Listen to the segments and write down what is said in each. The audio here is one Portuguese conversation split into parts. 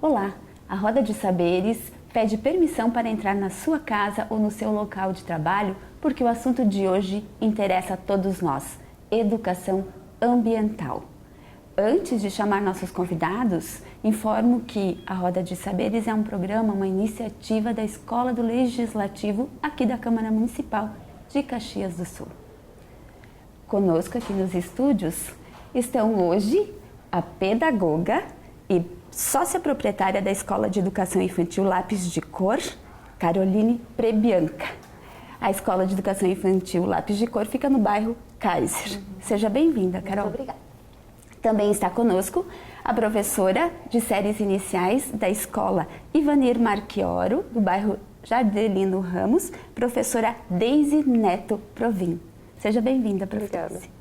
Olá, a Roda de Saberes pede permissão para entrar na sua casa ou no seu local de trabalho porque o assunto de hoje interessa a todos nós, educação ambiental. Antes de chamar nossos convidados, informo que a Roda de Saberes é um programa, uma iniciativa da Escola do Legislativo aqui da Câmara Municipal de Caxias do Sul. Conosco aqui nos estúdios estão hoje a pedagoga e sócia proprietária da Escola de Educação Infantil Lápis de Cor, Caroline Prebianca. A Escola de Educação Infantil Lápis de Cor fica no bairro Kaiser. Seja bem-vinda, Carol. Muito obrigada. Também está conosco a professora de séries iniciais da Escola Ivanir Marchioro, do bairro Jardelino Ramos, professora Deise Neto Provin. Seja bem-vinda, professora. Obrigada.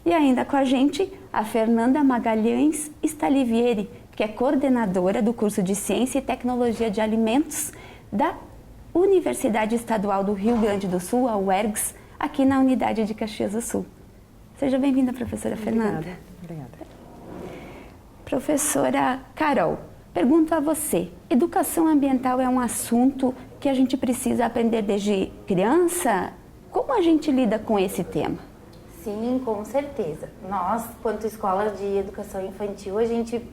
E ainda com a gente, a Fernanda Magalhães Stalivieri, que é coordenadora do curso de Ciência e Tecnologia de Alimentos da Universidade Estadual do Rio Grande do Sul, a UERGS, aqui na unidade de Caxias do Sul. Seja bem-vinda, professora Fernanda. Obrigada. Professora Carol, pergunto a você, educação ambiental é um assunto que a gente precisa aprender desde criança? Como a gente lida com esse tema? Sim, com certeza. Nós, quanto escola de educação infantil, a gente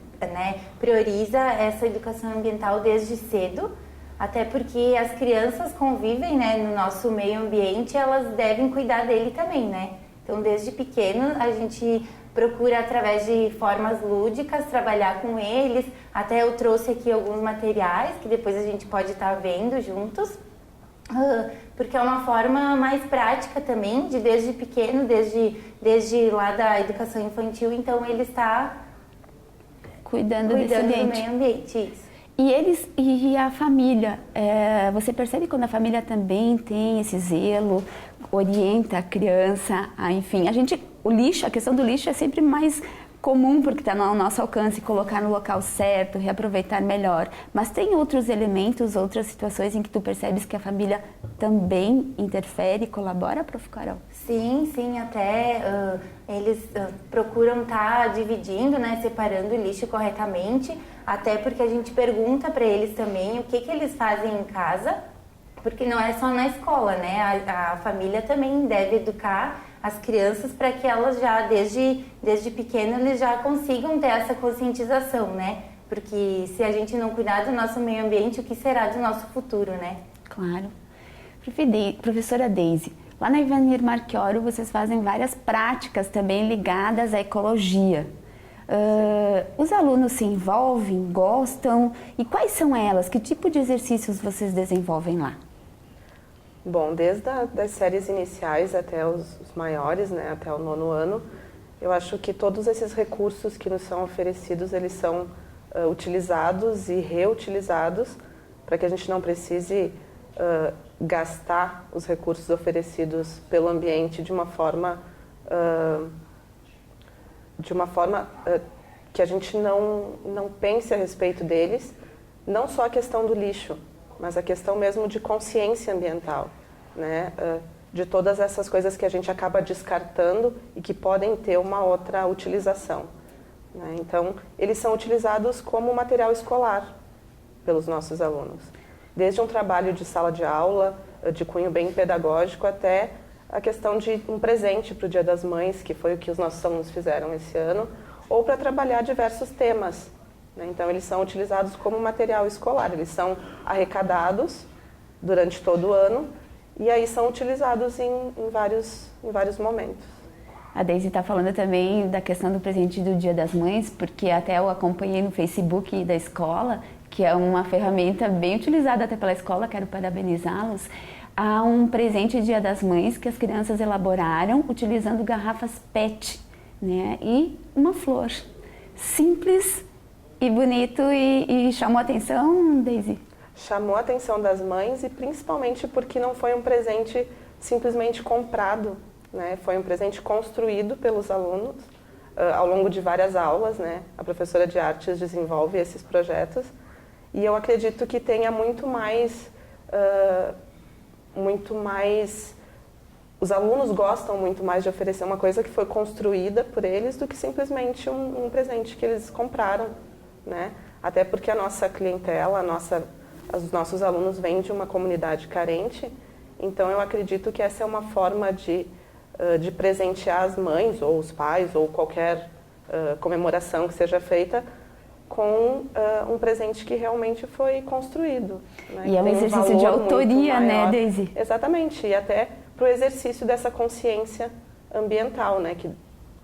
prioriza essa educação ambiental desde cedo, até porque as crianças convivem no nosso meio ambiente, elas devem cuidar dele também, né? Então, desde pequeno, a gente procura, através de formas lúdicas, trabalhar com eles. Até eu trouxe aqui alguns materiais que depois a gente pode estar vendo juntos, porque é uma forma mais prática também, de desde pequeno, desde lá da educação infantil, então ele está cuidando desse ambiente. Do meio ambiente, isso. E a família, você percebe quando a família também tem esse zelo, orienta a criança, enfim, a questão do lixo é sempre mais comum porque está no nosso alcance, colocar no local certo, reaproveitar melhor, mas tem outros elementos, outras situações em que tu percebes que a família também interfere, colabora, Prof. Carol? Sim, até eles procuram estar dividindo, separando o lixo corretamente, até porque a gente pergunta para eles também o que eles fazem em casa, porque não é só na escola, a família também deve educar as crianças para que elas já, desde pequeno, eles já consigam ter essa conscientização, Porque se a gente não cuidar do nosso meio ambiente, o que será do nosso futuro, Claro. Professora Deise, lá na Ivanir Marchioro vocês fazem várias práticas também ligadas à ecologia. Os alunos se envolvem, gostam? E quais são elas? Que tipo de exercícios vocês desenvolvem lá? Bom, desde das séries iniciais até os maiores, até o 9º ano, eu acho que todos esses recursos que nos são oferecidos, eles são utilizados e reutilizados para que a gente não precise gastar os recursos oferecidos pelo ambiente de uma forma que a gente não pense a respeito deles, não só a questão do lixo, mas a questão mesmo de consciência ambiental, de todas essas coisas que a gente acaba descartando e que podem ter uma outra utilização. Então, eles são utilizados como material escolar pelos nossos alunos. Desde um trabalho de sala de aula, de cunho bem pedagógico, até a questão de um presente para o Dia das Mães, que foi o que os nossos alunos fizeram esse ano, ou para trabalhar diversos temas. Então, eles são utilizados como material escolar, eles são arrecadados durante todo o ano e aí são utilizados em vários momentos. A Deise está falando também da questão do presente do Dia das Mães, porque até eu acompanhei no Facebook da escola, que é uma ferramenta bem utilizada até pela escola, quero parabenizá-los. Há um presente Dia das Mães que as crianças elaboraram utilizando garrafas PET, e uma flor. Simples e bonito e chamou a atenção, Deise? Chamou a atenção das mães e principalmente porque não foi um presente simplesmente comprado, Foi um presente construído pelos alunos ao longo de várias aulas, A professora de artes desenvolve esses projetos e eu acredito que tenha muito mais, os alunos gostam muito mais de oferecer uma coisa que foi construída por eles do que simplesmente um presente que eles compraram, Até porque a nossa clientela, os nossos alunos vêm de uma comunidade carente, então eu acredito que essa é uma forma de presentear as mães ou os pais ou qualquer comemoração que seja feita com um presente que realmente foi construído. Né? E é um exercício de autoria, né, Daisy? Exatamente, e até para o exercício dessa consciência ambiental, né, que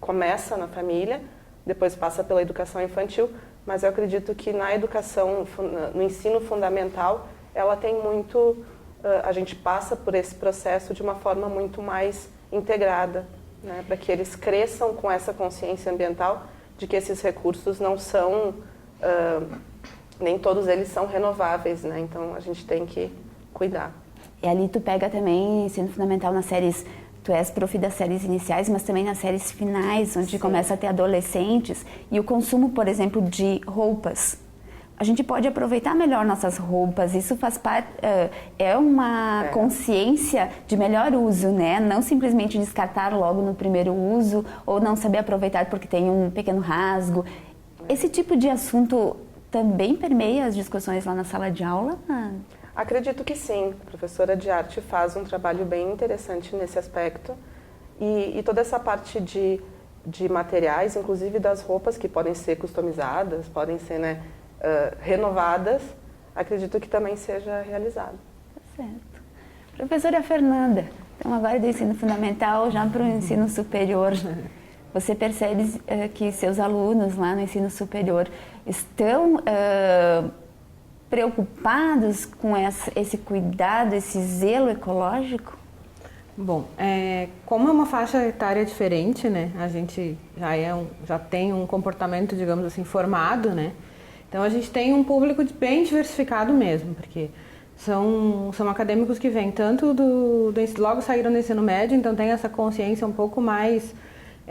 começa na família, depois passa pela educação infantil, mas eu acredito que na educação, no ensino fundamental, ela tem muito, a gente passa por esse processo de uma forma muito mais integrada, né, para que eles cresçam com essa consciência ambiental de que esses recursos não são, nem todos eles são renováveis, né, então a gente tem que cuidar. E ali tu pega também ensino fundamental nas séries, tu és prof das séries iniciais, mas também nas séries finais, onde Sim. começa a ter adolescentes, e o consumo, por exemplo, de roupas. A gente pode aproveitar melhor nossas roupas, isso faz parte, é uma consciência de melhor uso, né? Não simplesmente descartar logo no primeiro uso, ou não saber aproveitar porque tem um pequeno rasgo. Esse tipo de assunto também permeia as discussões lá na sala de aula? Acredito que sim. A professora de arte faz um trabalho bem interessante nesse aspecto. E toda essa parte de materiais, inclusive das roupas que podem ser customizadas, podem ser, né, renovadas, acredito que também seja realizado. Tá certo. Professora Fernanda, então agora do ensino fundamental já para o ensino superior. Você percebe que seus alunos lá no ensino superior estão preocupados com esse cuidado, esse zelo ecológico? Bom, como é uma faixa etária diferente, né? A gente já tem um comportamento, digamos assim, formado, né? Então a gente tem um público bem diversificado mesmo, porque são acadêmicos que vêm tanto logo saíram do ensino médio, então tem essa consciência um pouco mais,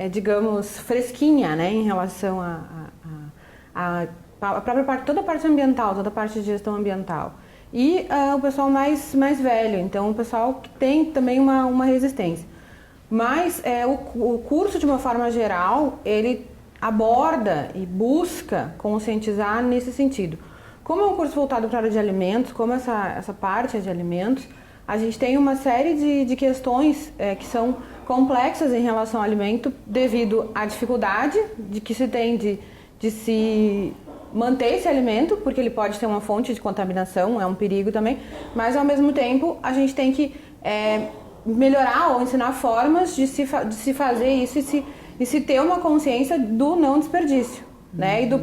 digamos, fresquinha, né? Em relação a própria parte, toda a parte ambiental, toda a parte de gestão ambiental. E o pessoal mais velho, então o pessoal que tem também uma resistência. Mas o curso, de uma forma geral, ele aborda e busca conscientizar nesse sentido. Como é um curso voltado para a área de alimentos, como essa parte é de alimentos, a gente tem uma série de questões que são complexas em relação ao alimento devido à dificuldade de que se tem de se manter esse alimento, porque ele pode ter uma fonte de contaminação, é um perigo também, mas ao mesmo tempo a gente tem que melhorar ou ensinar formas de se fazer isso e se ter uma consciência do não desperdício, né? E do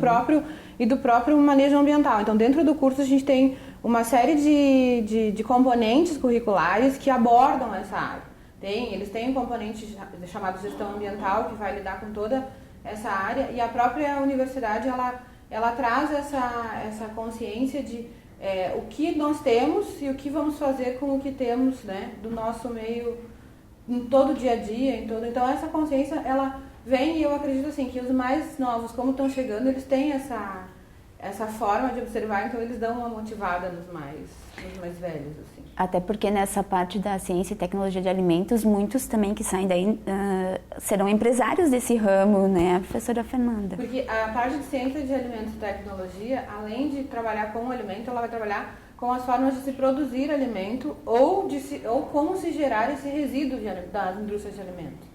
próprio manejo ambiental. Então, dentro do curso a gente tem uma série de componentes curriculares que abordam essa área. Eles têm um componente chamado gestão ambiental, que vai lidar com toda essa área, e a própria universidade ela traz essa consciência de o que nós temos e o que vamos fazer com o que temos, né, do nosso meio em todo o dia a dia, então essa consciência ela vem, e eu acredito assim que os mais novos, como estão chegando, eles têm essa forma de observar, então eles dão uma motivada nos mais velhos, assim. Até porque nessa parte da ciência e tecnologia de alimentos, muitos também que saem daí serão empresários desse ramo, né, professora Fernanda? Porque a parte de ciência de alimentos e tecnologia, além de trabalhar com o alimento, ela vai trabalhar com as formas de se produzir alimento ou como se gerar esse resíduo das indústrias de alimentos.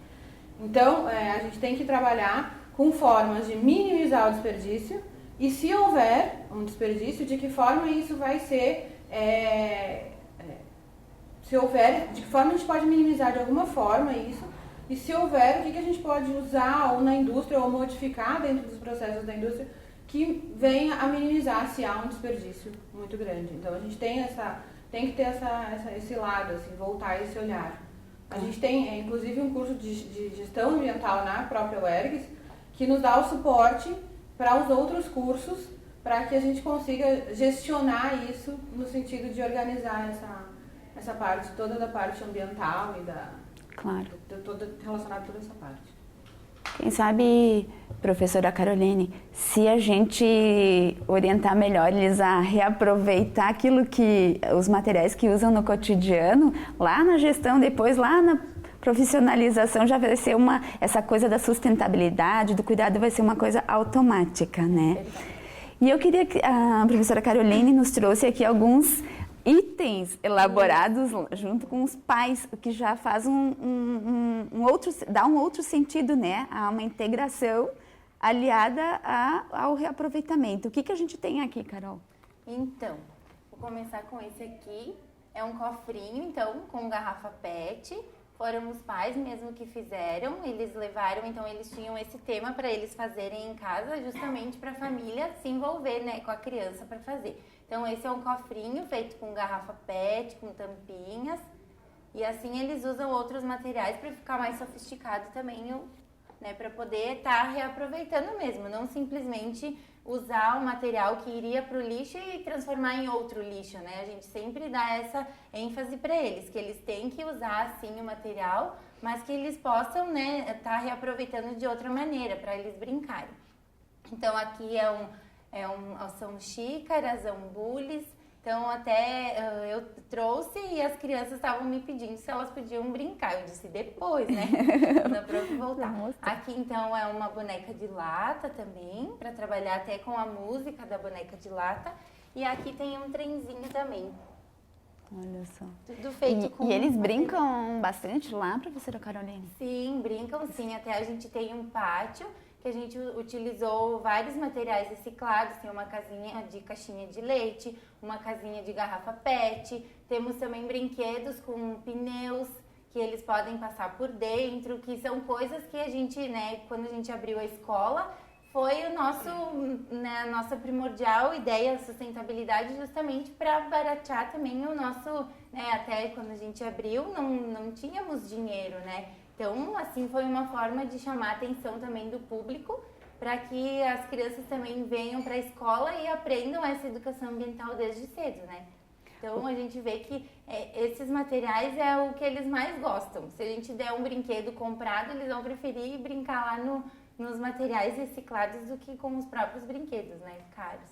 Então, a gente tem que trabalhar com formas de minimizar o desperdício e, se houver um desperdício, de que forma isso vai ser... de que forma a gente pode minimizar de alguma forma isso, e se houver, o que a gente pode usar ou na indústria ou modificar dentro dos processos da indústria que venha a minimizar se há um desperdício muito grande. Então a gente tem que ter esse lado, assim, voltar esse olhar. A gente tem, inclusive, um curso de gestão ambiental na própria UERGS, que nos dá o suporte para os outros cursos, para que a gente consiga gestionar isso no sentido de organizar essa parte, toda da parte ambiental e claro, relacionada a toda essa parte. Quem sabe, professora Caroline, se a gente orientar melhor eles a reaproveitar os materiais que usam no cotidiano, lá na gestão, depois lá na profissionalização já vai ser essa coisa da sustentabilidade, do cuidado vai ser uma coisa automática, né? E eu queria que a professora Caroline nos trouxe aqui alguns itens elaborados junto com os pais, o que já faz dá um outro sentido, né? A uma integração aliada ao reaproveitamento. O que a gente tem aqui, Carol? Então, vou começar com esse aqui. É um cofrinho, então, com garrafa PET. Foram os pais mesmo que fizeram, eles levaram, então eles tinham esse tema para eles fazerem em casa, justamente para a família se envolver, né, com a criança para fazer. Então esse é um cofrinho feito com garrafa PET, com tampinhas, e assim eles usam outros materiais para ficar mais sofisticado também, né, para poder estar reaproveitando mesmo, não simplesmente usar o material que iria para o lixo e transformar em outro lixo, né? A gente sempre dá essa ênfase para eles, que eles têm que usar sim o material, mas que eles possam, né, estar reaproveitando de outra maneira, para eles brincarem. Então aqui são xícaras, ambules. Então até eu trouxe e as crianças estavam me pedindo se elas podiam brincar. Eu disse depois, né? Dá pra voltar. Aqui então é uma boneca de lata também, para trabalhar até com a música da boneca de lata. E aqui tem um trenzinho também. Olha só. Tudo feito com... E eles brincam bastante lá, professora Caroline? Sim, brincam sim. Até a gente tem um pátio que a gente utilizou vários materiais reciclados, tem uma casinha de caixinha de leite, uma casinha de garrafa PET, temos também brinquedos com pneus que eles podem passar por dentro, que são coisas que a gente, né, quando a gente abriu a escola, foi o nosso, né, a nossa primordial ideia, a sustentabilidade, justamente para baratear também o nosso, né, até quando a gente abriu não tínhamos dinheiro, né? Então, assim, foi uma forma de chamar a atenção também do público para que as crianças também venham para a escola e aprendam essa educação ambiental desde cedo, né? Então, a gente vê que esses materiais é o que eles mais gostam. Se a gente der um brinquedo comprado, eles vão preferir brincar lá nos materiais reciclados do que com os próprios brinquedos, né, caros.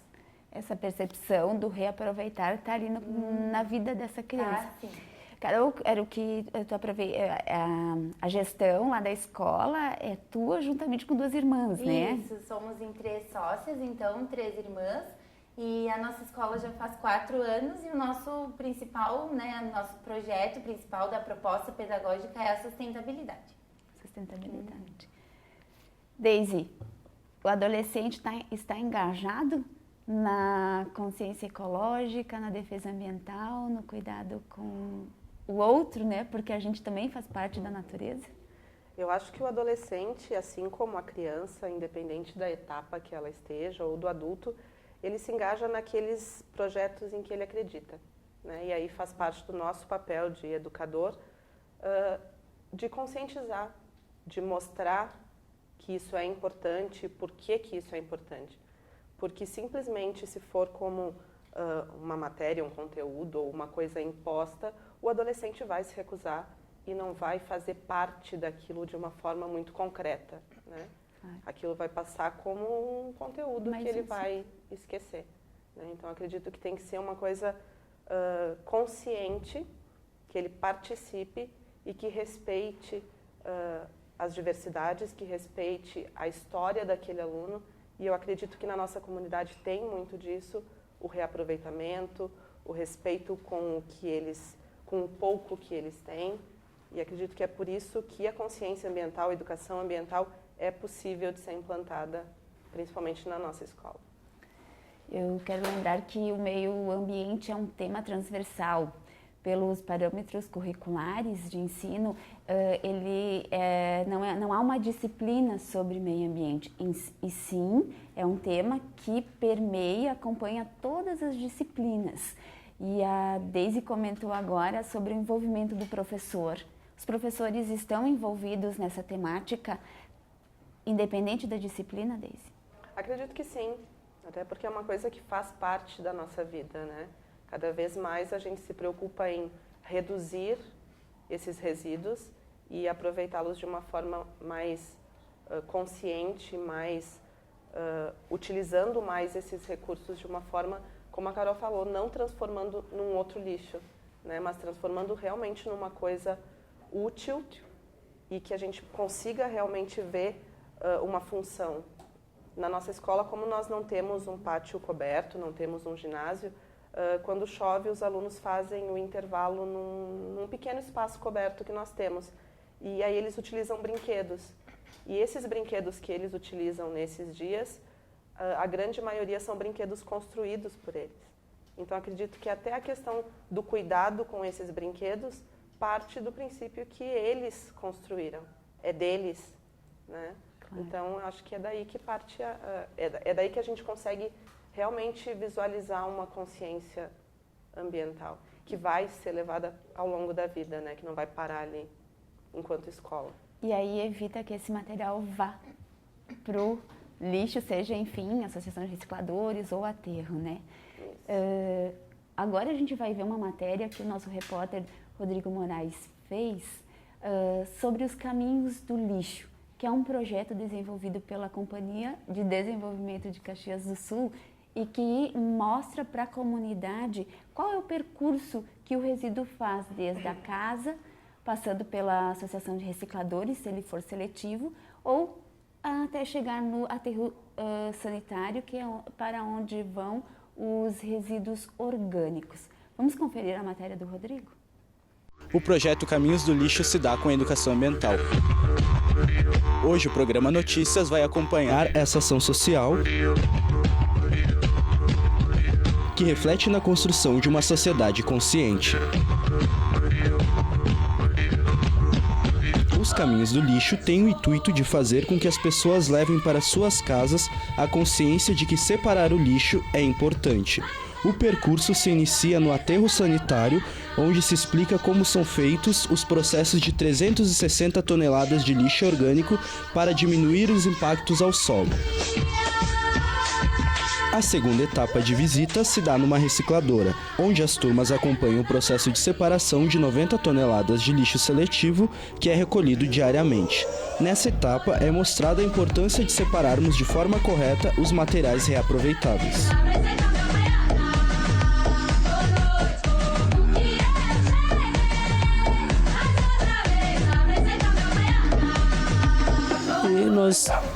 Essa percepção do reaproveitar está ali na vida dessa criança. Sim. Carol, era o que tu a gestão lá da escola é tua juntamente com duas irmãs, né? Isso, somos em 3 sócias, então 3 irmãs. E a nossa escola já faz 4 anos e o nosso principal, né, nosso projeto principal da proposta pedagógica é a sustentabilidade. Sustentabilidade. Deise, o adolescente está engajado na consciência ecológica, na defesa ambiental, no cuidado com o outro, né? Porque a gente também faz parte da natureza. Eu acho que o adolescente, assim como a criança, independente da etapa que ela esteja, ou do adulto, ele se engaja naqueles projetos em que ele acredita, né? E aí faz parte do nosso papel de educador, de conscientizar, de mostrar que isso é importante, por que isso é importante. Porque simplesmente se for como uma matéria, um conteúdo ou uma coisa imposta, o adolescente vai se recusar e não vai fazer parte daquilo de uma forma muito concreta, né? Aquilo vai passar como um conteúdo que ele vai esquecer, né? Então acredito que tem que ser uma coisa consciente, que ele participe e que respeite as diversidades, que respeite a história daquele aluno. E eu acredito que na nossa comunidade tem muito disso, o reaproveitamento, o respeito com o pouco que eles têm. E acredito que é por isso que a consciência ambiental, a educação ambiental é possível de ser implantada, principalmente na nossa escola. Eu quero lembrar que o meio ambiente é um tema transversal. Pelos parâmetros curriculares de ensino, não há uma disciplina sobre meio ambiente, e sim é um tema que permeia, acompanha todas as disciplinas. E a Deise comentou agora sobre o envolvimento do professor. Os professores estão envolvidos nessa temática, independente da disciplina, Deise? Acredito que sim, até porque é uma coisa que faz parte da nossa vida, né? Cada vez mais a gente se preocupa em reduzir esses resíduos e aproveitá-los de uma forma mais consciente, mais utilizando mais esses recursos de uma forma, como a Carol falou, não transformando num outro lixo, né, mas transformando realmente numa coisa útil e que a gente consiga realmente ver uma função. Na nossa escola, como nós não temos um pátio coberto, não temos um ginásio, quando chove, os alunos fazem o intervalo num pequeno espaço coberto que nós temos. E aí eles utilizam brinquedos. E esses brinquedos que eles utilizam nesses dias, a grande maioria são brinquedos construídos por eles. Então, acredito que até a questão do cuidado com esses brinquedos parte do princípio que eles construíram. É deles, né? Claro. Então, acho que é daí que parte, é daí que a gente consegue realmente visualizar uma consciência ambiental, que vai ser levada ao longo da vida, né? Que não vai parar ali enquanto escola. E aí evita que esse material vá pro lixo, seja, enfim, associação de recicladores ou aterro, né? Agora a gente vai ver uma matéria que o nosso repórter Rodrigo Moraes fez sobre os caminhos do lixo, que é um projeto desenvolvido pela Companhia de Desenvolvimento de Caxias do Sul e que mostra para a comunidade qual é o percurso que o resíduo faz desde a casa, passando pela associação de recicladores, se ele for seletivo, ou até chegar no aterro sanitário, que é para onde vão os resíduos orgânicos. Vamos conferir a matéria do Rodrigo? O projeto Caminhos do Lixo se dá com a educação ambiental. Hoje o programa Notícias vai acompanhar essa ação social que reflete na construção de uma sociedade consciente. Os Caminhos do Lixo têm o intuito de fazer com que as pessoas levem para suas casas a consciência de que separar o lixo é importante. O percurso se inicia no aterro sanitário, onde se explica como são feitos os processos de 360 toneladas de lixo orgânico para diminuir os impactos ao solo. A segunda etapa de visita se dá numa recicladora, onde as turmas acompanham o processo de separação de 90 toneladas de lixo seletivo, que é recolhido diariamente. Nessa etapa é mostrada a importância de separarmos de forma correta os materiais reaproveitáveis.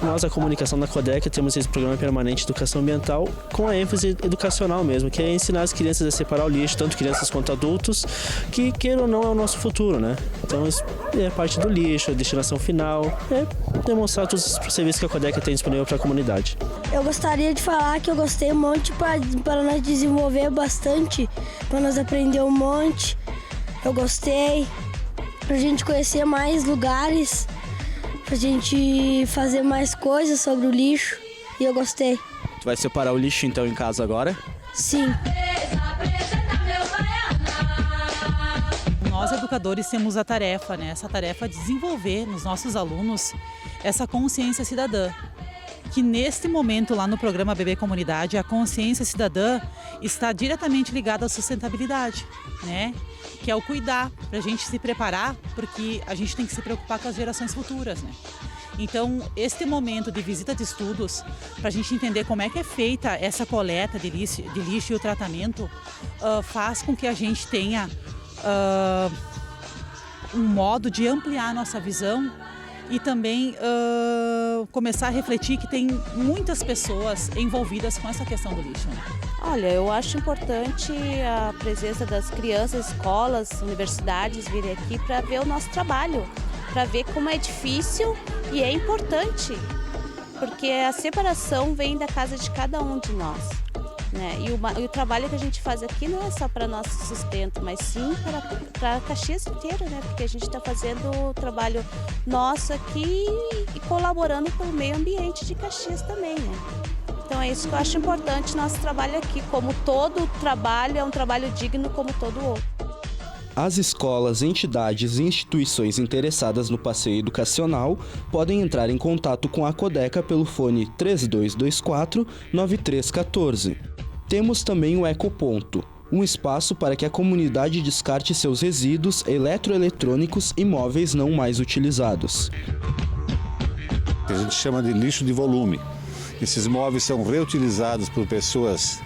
Nós, a comunicação da Codeca, temos esse programa permanente de educação ambiental com a ênfase educacional mesmo, que é ensinar as crianças a separar o lixo, tanto crianças quanto adultos, que, queira ou não, é o nosso futuro, né? Então, isso é parte do lixo, a destinação final, é demonstrar todos os serviços que a Codeca tem disponível para a comunidade. Eu gostaria de falar que eu gostei um monte para nós desenvolver bastante, para nós aprender um monte. Eu gostei, para a gente conhecer mais lugares, pra gente fazer mais coisas sobre o lixo, e eu gostei. Tu vai separar o lixo então em casa agora? Sim. Nós, educadores, temos a tarefa, né? Essa tarefa de desenvolver nos nossos alunos essa consciência cidadã. Que neste momento, lá no programa Bebê Comunidade, a consciência cidadã está diretamente ligada à sustentabilidade, né? Que é o cuidar, para a gente se preparar, porque a gente tem que se preocupar com as gerações futuras, né? Então, este momento de visita de estudos, para a gente entender como é que é feita essa coleta de lixo e o tratamento, faz com que a gente tenha um modo de ampliar a nossa visão e também começar a refletir que tem muitas pessoas envolvidas com essa questão do lixo, né? Olha, eu acho importante a presença das crianças, escolas, universidades virem aqui para ver o nosso trabalho, para ver como é difícil e é importante, porque a separação vem da casa de cada um de nós, né? E o trabalho que a gente faz aqui não é só para nosso sustento, mas sim para Caxias inteira, né? Porque a gente está fazendo o trabalho nosso aqui e colaborando com o meio ambiente de Caxias também, né? Então é isso que eu acho importante, nosso trabalho aqui, como todo trabalho é um trabalho digno como todo outro. As escolas, entidades e instituições interessadas no passeio educacional podem entrar em contato com a Codeca pelo fone 3224-9314. Temos também o Ecoponto, um espaço para que a comunidade descarte seus resíduos eletroeletrônicos e móveis não mais utilizados. A gente chama de lixo de volume. Esses móveis são reutilizados por pessoas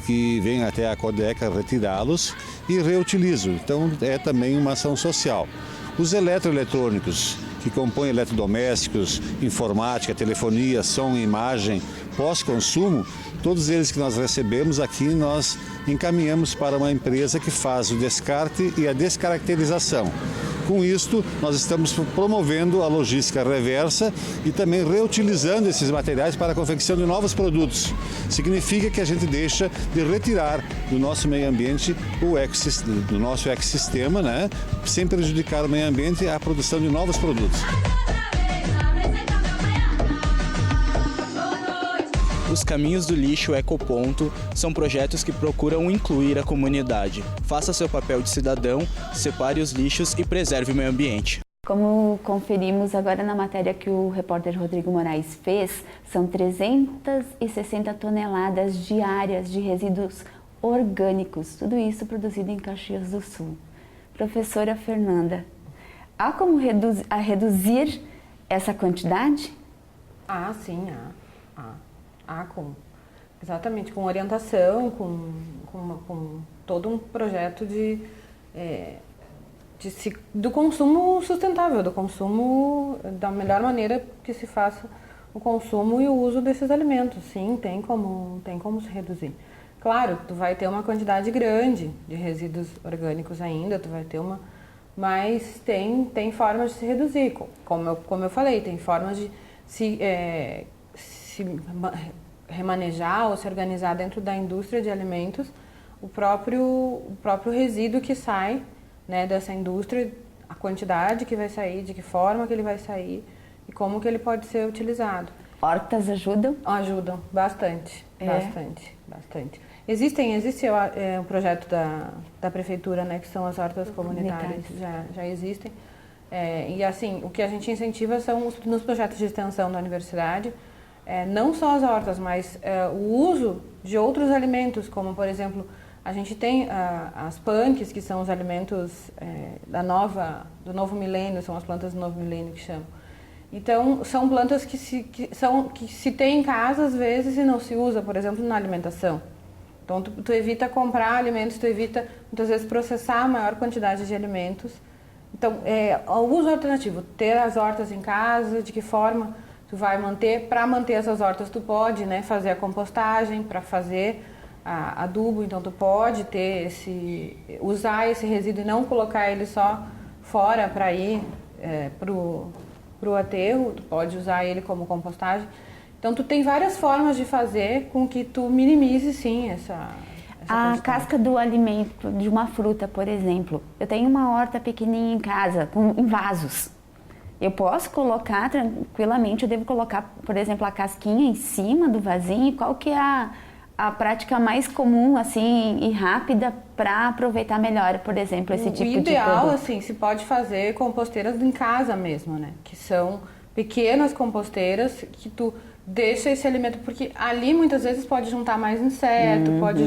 que vêm até a Codeca retirá-los e reutilizam. Então é também uma ação social. Os eletroeletrônicos, que compõem eletrodomésticos, informática, telefonia, som e imagem, pós-consumo, todos eles que nós recebemos aqui, nós encaminhamos para uma empresa que faz o descarte e a descaracterização. Com isto, nós estamos promovendo a logística reversa e também reutilizando esses materiais para a confecção de novos produtos. Significa que a gente deixa de retirar do nosso meio ambiente do nosso ecossistema, né, sem prejudicar o meio ambiente, a produção de novos produtos. Os Caminhos do Lixo Ecoponto são projetos que procuram incluir a comunidade. Faça seu papel de cidadão, separe os lixos e preserve o meio ambiente. Como conferimos agora na matéria que o repórter Rodrigo Moraes fez, são 360 toneladas diárias de resíduos orgânicos, tudo isso produzido em Caxias do Sul. Professora Fernanda, há como reduzir essa quantidade? Sim, há. Exatamente, com orientação, com todo um projeto do consumo sustentável, do consumo da melhor maneira que se faça o consumo e o uso desses alimentos. Sim, tem como se reduzir. Claro, tu vai ter uma quantidade grande de resíduos orgânicos ainda, mas tem formas de se reduzir. Como eu falei, tem formas de se remanejar ou se organizar dentro da indústria de alimentos o próprio resíduo que sai, né, dessa indústria, a quantidade que vai sair, de que forma que ele vai sair e como que ele pode ser utilizado. Hortas ajudam? Ajudam, bastante. Existe o projeto da prefeitura, né, que são as hortas comunitárias, já existem. E assim, o que a gente incentiva são nos projetos de extensão da universidade, não só as hortas, mas o uso de outros alimentos, como por exemplo, a gente tem as punks, que são os alimentos do novo milênio, são as plantas do novo milênio que chamam. Então, são plantas que se tem em casa às vezes e não se usa, por exemplo, na alimentação. Então, tu evita comprar alimentos, tu evita muitas vezes processar a maior quantidade de alimentos. Então, o uso alternativo, ter as hortas em casa, de que forma tu vai manter. Para manter essas hortas, tu pode, né, fazer a compostagem, para fazer adubo, então tu pode usar esse resíduo e não colocar ele só fora para ir pro aterro, tu pode usar ele como compostagem. Então tu tem várias formas de fazer com que tu minimize, sim, essa a casca do alimento, de uma fruta, por exemplo. Eu tenho uma horta pequenininha em casa, em vasos. Eu posso colocar tranquilamente, eu devo colocar, por exemplo, a casquinha em cima do vasinho. Qual que é a prática mais comum, assim, e rápida para aproveitar melhor, por exemplo, esse tipo de produto? O ideal, assim, se pode fazer composteiras em casa mesmo, né? Que são pequenas composteiras que tu deixa esse alimento, porque ali muitas vezes pode juntar mais inseto, pode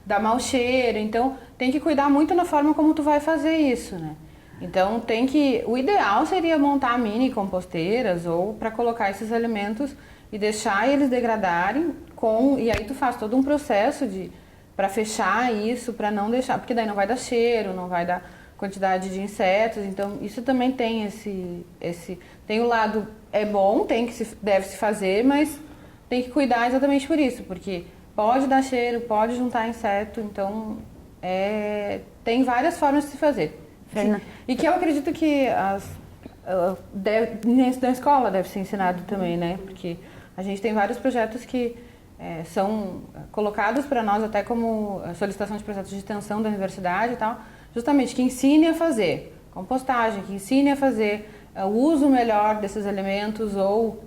dar mau cheiro, então tem que cuidar muito na forma como tu vai fazer isso, né? Então o ideal seria montar mini composteiras ou para colocar esses alimentos e deixar eles degradarem e aí tu faz todo um processo para fechar isso, para não deixar, porque daí não vai dar cheiro, não vai dar quantidade de insetos, então isso também tem tem o lado bom, deve se fazer, mas tem que cuidar exatamente por isso, porque pode dar cheiro, pode juntar inseto, então tem várias formas de se fazer. E que eu acredito que na escola deve ser ensinado também, né? Porque a gente tem vários projetos que são colocados para nós até como solicitação de projetos de extensão da universidade e tal, justamente que ensine a fazer compostagem, que ensine a fazer o uso melhor desses alimentos ou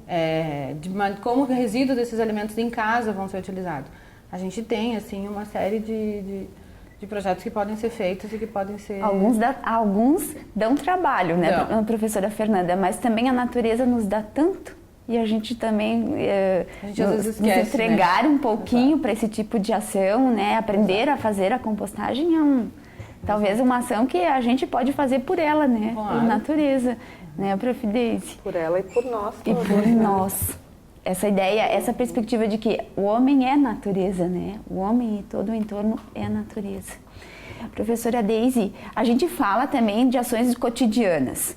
como o resíduo desses alimentos em casa vão ser utilizados. A gente tem, assim, uma série de projetos que podem ser feitos e que podem ser... Alguns dão trabalho, né, professora Fernanda, mas também a natureza nos dá tanto e a gente também às vezes esquece, nos entregar, né, um pouquinho para esse tipo de ação, né, aprender a fazer a compostagem talvez uma ação que a gente pode fazer por ela, né, por natureza, né, Prof. Deise? Por ela e por nós. E por nós. essa ideia, essa perspectiva de que o homem é natureza, né? O homem e todo o entorno é natureza. Professora Deise, a gente fala também de ações cotidianas.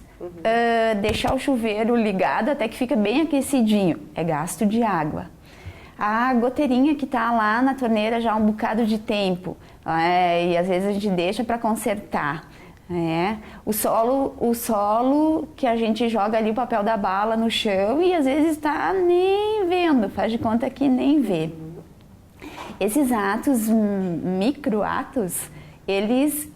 Deixar o chuveiro ligado até que fica bem aquecidinho, é gasto de água. A goteirinha que está lá na torneira já há um bocado de tempo, e às vezes a gente deixa para consertar. O solo que a gente joga ali o papel da bala no chão e às vezes está nem vendo, faz de conta que nem vê. Esses atos, microatos, eles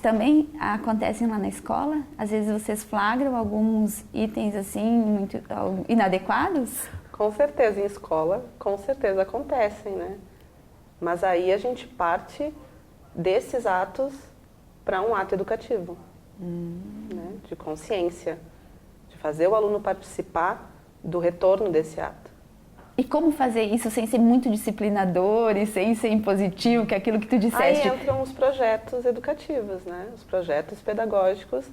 também acontecem lá na escola? Às vezes vocês flagram alguns itens assim muito inadequados? Com certeza, em escola, com certeza acontecem, né? Mas aí a gente parte desses atos para um ato educativo, né? De consciência, de fazer o aluno participar do retorno desse ato. E como fazer isso sem ser muito disciplinador e sem ser impositivo, que é aquilo que tu disseste? Aí entram os projetos educativos, né? Os projetos pedagógicos,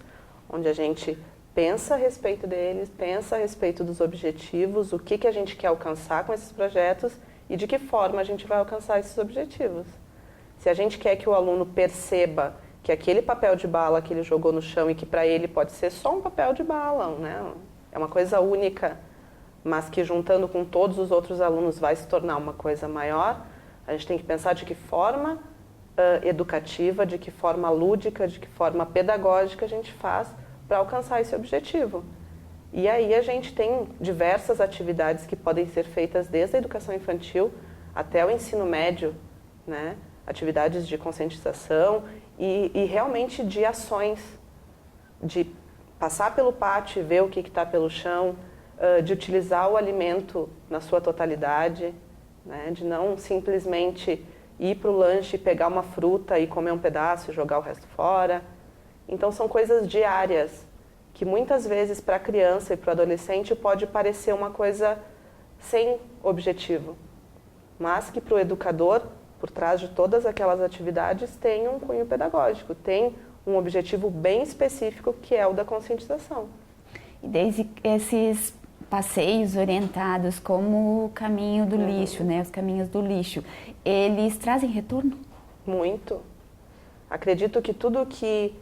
onde a gente pensa a respeito deles, pensa a respeito dos objetivos, o que a gente quer alcançar com esses projetos e de que forma a gente vai alcançar esses objetivos. Se a gente quer que o aluno perceba que aquele papel de bala que ele jogou no chão e que para ele pode ser só um papel de bala, né? É uma coisa única, mas que juntando com todos os outros alunos vai se tornar uma coisa maior, a gente tem que pensar de que forma educativa, de que forma lúdica, de que forma pedagógica a gente faz para alcançar esse objetivo. E aí a gente tem diversas atividades que podem ser feitas desde a educação infantil até o ensino médio, né? Atividades de conscientização e realmente de ações, de passar pelo pátio e ver o que está pelo chão, de utilizar o alimento na sua totalidade, né? De não simplesmente ir para o lanche, pegar uma fruta e comer um pedaço e jogar o resto fora. Então são coisas diárias que muitas vezes para a criança e para o adolescente pode parecer uma coisa sem objetivo, mas que para o educador, por trás de todas aquelas atividades, tem um cunho pedagógico, tem um objetivo bem específico que é o da conscientização. E desde esses passeios orientados como o caminho do lixo, né, os caminhos do lixo, eles trazem retorno? Muito. Acredito que tudo que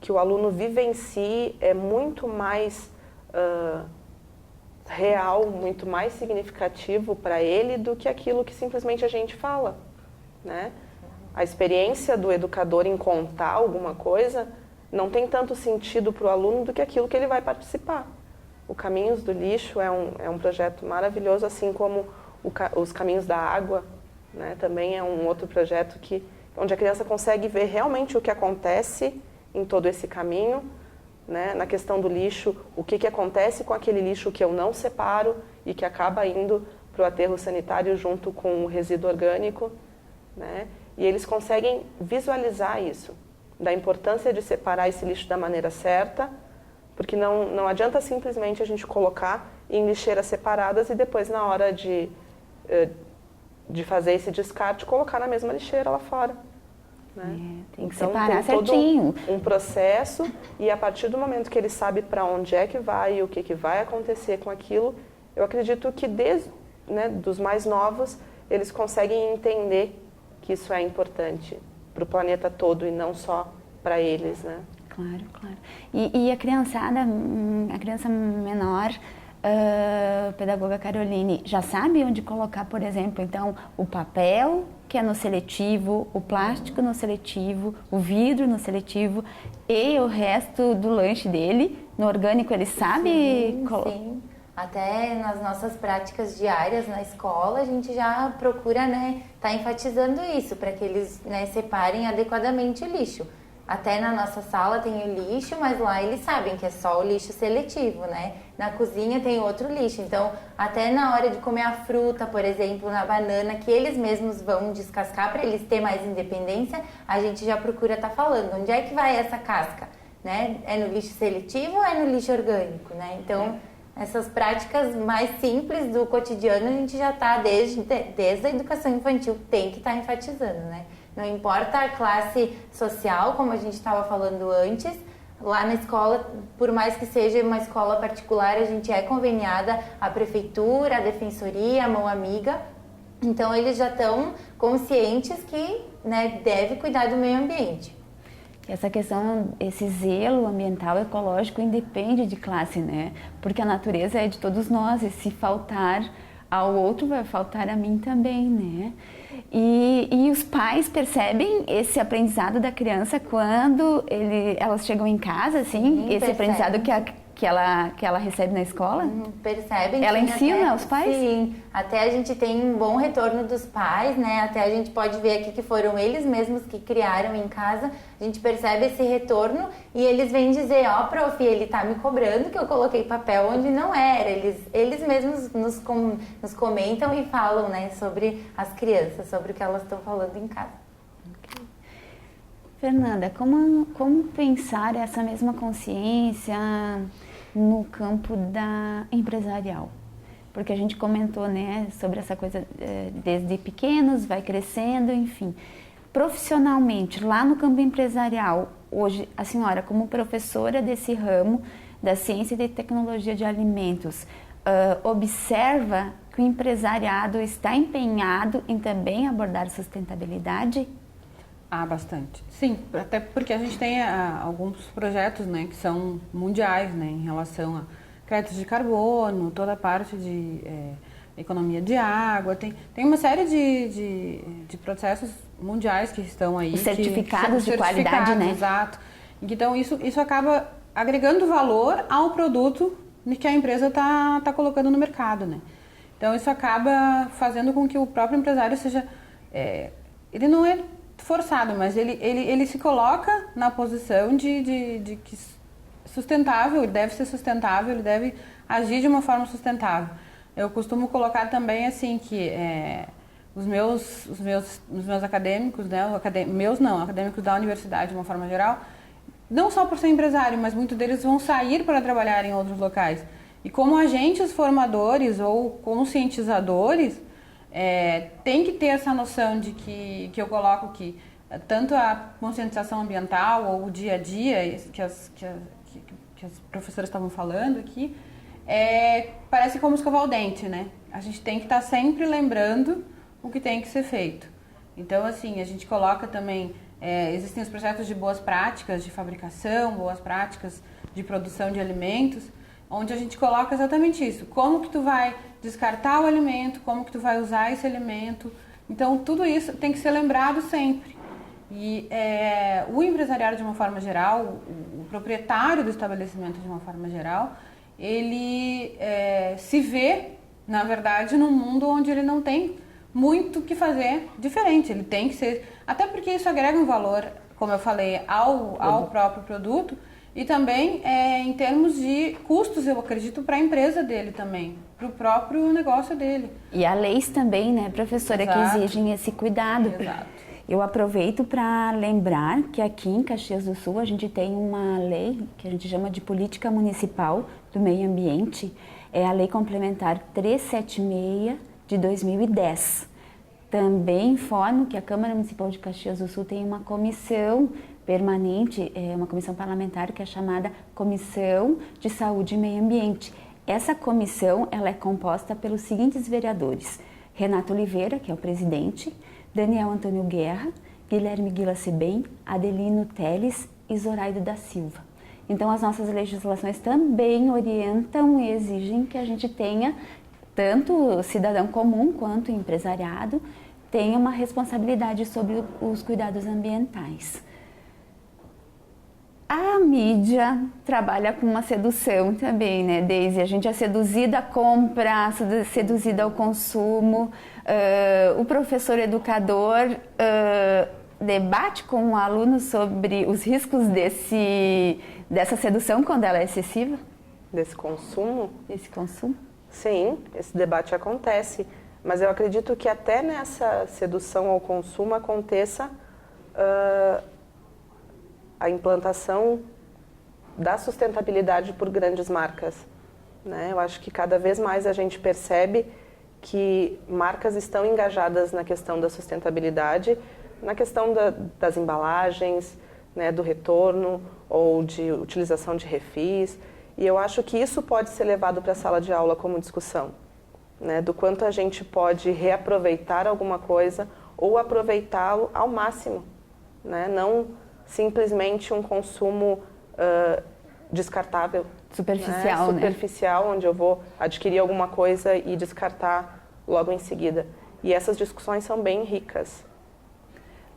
o aluno vive em si é muito mais real, muito mais significativo para ele do que aquilo que simplesmente a gente fala, né? A experiência do educador em contar alguma coisa não tem tanto sentido para o aluno do que aquilo que ele vai participar. O Caminhos do Lixo é um projeto maravilhoso, assim como os Caminhos da Água, né? Também é um outro projeto onde a criança consegue ver realmente o que acontece em todo esse caminho, né? Na questão do lixo, o que acontece com aquele lixo que eu não separo e que acaba indo para o aterro sanitário junto com o resíduo orgânico, né? E eles conseguem visualizar isso, da importância de separar esse lixo da maneira certa, porque não adianta simplesmente a gente colocar em lixeiras separadas e depois, na hora de fazer esse descarte, colocar na mesma lixeira lá fora. Né? Tem que então, separar tem todo certinho. Um processo, e a partir do momento que ele sabe para onde é que vai e o que vai acontecer com aquilo, eu acredito que desde dos mais novos, eles conseguem entender que isso é importante para o planeta todo e não só para eles, né? Claro, claro. E a criançada, a criança menor, pedagoga Caroline, já sabe onde colocar, por exemplo, então, o papel que é no seletivo, o plástico no seletivo, o vidro no seletivo e o resto do lanche dele, no orgânico, ele sabe? Sim. Até nas nossas práticas diárias na escola, a gente já procura, tá enfatizando isso, para que eles, separem adequadamente o lixo. Até na nossa sala tem o lixo, mas lá eles sabem que é só o lixo seletivo, né? Na cozinha tem outro lixo, então até na hora de comer a fruta, por exemplo, na banana, que eles mesmos vão descascar para eles terem mais independência, a gente já procura estar falando onde é que vai essa casca, né? É no lixo seletivo ou é no lixo orgânico, né? Então, essas práticas mais simples do cotidiano a gente já está desde a educação infantil, tem que estar enfatizando, né? Não importa a classe social, como a gente estava falando antes, lá na escola, por mais que seja uma escola particular, a gente é conveniada à prefeitura, à defensoria, à mão amiga. Então, eles já estão conscientes que, né, deve cuidar do meio ambiente. Essa questão, esse zelo ambiental, ecológico, independe de classe, né? Porque a natureza é de todos nós e se faltar ao outro, vai faltar a mim também, né? E os pais percebem esse aprendizado da criança quando elas chegam em casa, assim, esse aprendizado que ela recebe na escola? Percebem. Ela ensina aos pais? Sim, até a gente tem um bom retorno dos pais, né? Até a gente pode ver aqui que foram eles mesmos que criaram em casa. A gente percebe esse retorno e eles vêm dizer, ó, prof, ele tá me cobrando que eu coloquei papel onde não era. Eles mesmos nos comentam e falam, né, sobre as crianças, sobre o que elas estão falando em casa. Fernanda, como pensar essa mesma consciência no campo empresarial? Porque a gente comentou, né, sobre essa coisa desde pequenos, vai crescendo, enfim. Profissionalmente, lá no campo empresarial, hoje a senhora, como professora desse ramo da ciência e tecnologia de alimentos, observa que o empresariado está empenhado em também abordar sustentabilidade? Bastante. Sim, até porque a gente tem alguns projetos, né, que são mundiais, né, em relação a créditos de carbono, toda a parte de economia de água, tem uma série de processos mundiais que estão aí. Os certificados de qualidade, né? Exato. Então isso acaba agregando valor ao produto que a empresa está colocando no mercado, né? Então isso acaba fazendo com que o próprio empresário seja... ele não é forçado, mas ele se coloca na posição de que sustentável, ele deve ser sustentável, ele deve agir de uma forma sustentável. Eu costumo colocar também assim que os meus acadêmicos, né, acadêmicos da universidade de uma forma geral, não só por ser empresário, mas muitos deles vão sair para trabalhar em outros locais. E como agentes formadores ou conscientizadores, tem que ter essa noção de que eu coloco que tanto a conscientização ambiental ou o dia a dia que as professoras estavam falando aqui, parece como escovar o dente, né? A gente tem que estar sempre lembrando o que tem que ser feito. Então, assim, a gente coloca também, existem os projetos de boas práticas de fabricação, boas práticas de produção de alimentos, onde a gente coloca exatamente isso. Como que tu vai descartar o alimento, como que tu vai usar esse alimento. Então, tudo isso tem que ser lembrado sempre. E o empresariado, de uma forma geral, o proprietário do estabelecimento, de uma forma geral, ele se vê, na verdade, num mundo onde ele não tem muito o que fazer diferente. Ele tem que ser... Até porque isso agrega um valor, como eu falei, ao próprio produto. E também em termos de custos, eu acredito, para a empresa dele também, para o próprio negócio dele. E há leis também, né, professora, Exato. que exigem esse cuidado. Exato. Eu aproveito para lembrar que aqui em Caxias do Sul a gente tem uma lei que a gente chama de Política Municipal do Meio Ambiente. É a Lei Complementar 376 de 2010. Também informo que a Câmara Municipal de Caxias do Sul tem uma comissão permanente, uma comissão parlamentar que é chamada Comissão de Saúde e Meio Ambiente. Essa comissão ela é composta pelos seguintes vereadores: Renato Oliveira, que é o presidente, Daniel Antônio Guerra, Guilherme Guila Sebem, Adelino Teles e Zoraide da Silva. Então as nossas legislações também orientam e exigem que a gente tenha, tanto o cidadão comum quanto o empresariado, tenha uma responsabilidade sobre os cuidados ambientais. A mídia trabalha com uma sedução também, né, Deise? A gente é seduzida à compra, seduzida ao consumo. O professor educador debate com o aluno sobre os riscos dessa sedução quando ela é excessiva? Desse consumo? Desse consumo? Sim, esse debate acontece. Mas eu acredito que até nessa sedução ao consumo aconteça a implantação da sustentabilidade por grandes marcas, né? Eu acho que cada vez mais a gente percebe que marcas estão engajadas na questão da sustentabilidade, na questão das embalagens, né, do retorno ou de utilização de refis. E eu acho que isso pode ser levado para a sala de aula como discussão, né, do quanto a gente pode reaproveitar alguma coisa ou aproveitá-lo ao máximo, né, não simplesmente um consumo descartável. Superficial, né? Superficial, onde eu vou adquirir alguma coisa e descartar logo em seguida. E essas discussões são bem ricas.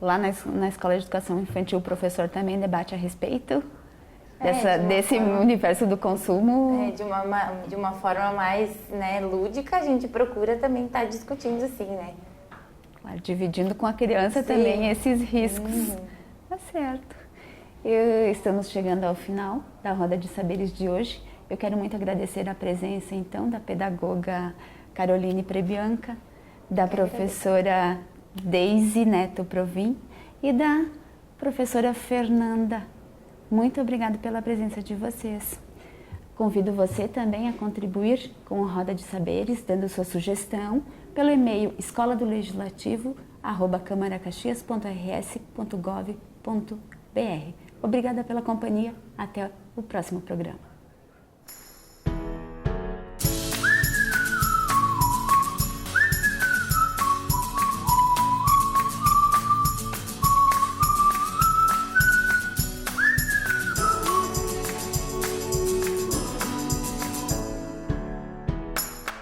Lá na Escola de Educação Infantil, o professor também debate a respeito desse universo do consumo. De uma forma mais, né, lúdica, a gente procura também estar discutindo assim, né? Claro, dividindo com a criança também esses riscos. Tá certo. Estamos chegando ao final da Roda de Saberes de hoje. Eu quero muito agradecer a presença, então, da pedagoga Caroline Prebianca, da professora Deise Neto Provin e da professora Fernanda. Muito obrigada pela presença de vocês. Convido você também a contribuir com a Roda de Saberes, dando sua sugestão pelo e-mail escoladolegislativo@camaracaxias.rs.gov.br. Obrigada pela companhia. Até o próximo programa.